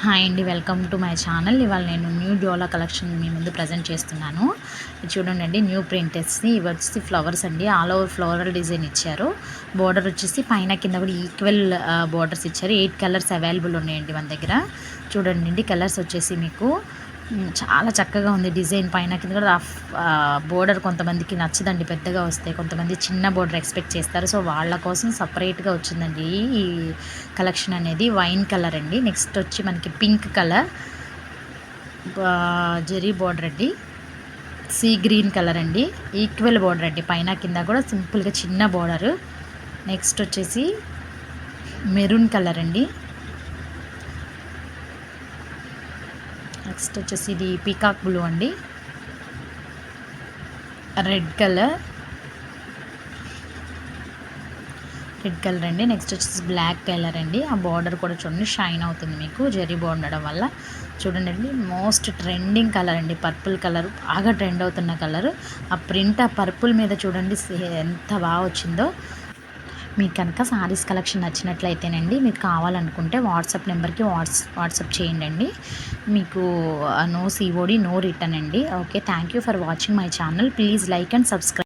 Hi అండి, welcome to my channel. ఇవాళ నేను న్యూ డోలా కలెక్షన్ మీ ముందు ప్రజెంట్ చేస్తున్నాను. ఇది చూడండి, న్యూ ప్రింటెస్ని. ఇవి వచ్చేసి ఫ్లవర్స్ అండి, ఆల్ ఓవర్ ఫ్లోరల్ డిజైన్ ఇచ్చారు. బోర్డర్ వచ్చేసి పైన కింద కూడా ఈక్వల్ బోర్డర్స్ ఇచ్చారు. 8 కలర్స్ అవైలబుల్ ఉన్నాయండి మన దగ్గర. చూడండి, కలర్స్ వచ్చేసి మీకు చాలా చక్కగా ఉంది. డిజైన్ పైన కింద కూడా బోర్డర్ కొంతమందికి నచ్చదండి, పెద్దగా వస్తే. కొంతమంది చిన్న బోర్డర్ ఎక్స్పెక్ట్ చేస్తారు. సో వాళ్ళ కోసం సపరేట్గా వచ్చిందండి ఈ కలెక్షన్ అనేది. వైన్ కలర్ అండి. నెక్స్ట్ వచ్చి మనకి పింక్ కలర్ జెరీ బోర్డర్ అండి. సీ గ్రీన్ కలర్ అండి, ఈక్వల్ బోర్డర్ అండి. పైన కింద కూడా సింపుల్గా చిన్న బోర్డరు. నెక్స్ట్ వచ్చేసి మెరూన్ కలర్ అండి. నెక్స్ట్ వచ్చేసి ఇది పీకాక్ బ్లూ అండి. రెడ్ కలర్ అండి. నెక్స్ట్ వచ్చేసి బ్లాక్ కలర్ అండి. ఆ బార్డర్ కూడా చూడండి, షైన్ అవుతుంది మీకు జరీ బోర్డర్ ఉండడం వల్ల. చూడండి, మోస్ట్ ట్రెండింగ్ కలర్ అండి. పర్పుల్ కలర్ బాగా ట్రెండ్ అవుతున్న కలర్. ఆ ప్రింట్ ఆ పర్పుల్ మీద చూడండి ఎంత బాగా వచ్చిందో. మీకు కనుక సారీస్ కలెక్షన్ నచ్చినట్లయితేనండి, మీకు కావాలనుకుంటే వాట్సాప్ నెంబర్కి వాట్సాప్ చేయండి. మీకు నో COD, నో రిటర్న్ అండి. Okay, thank you for watching my channel. Please like and subscribe.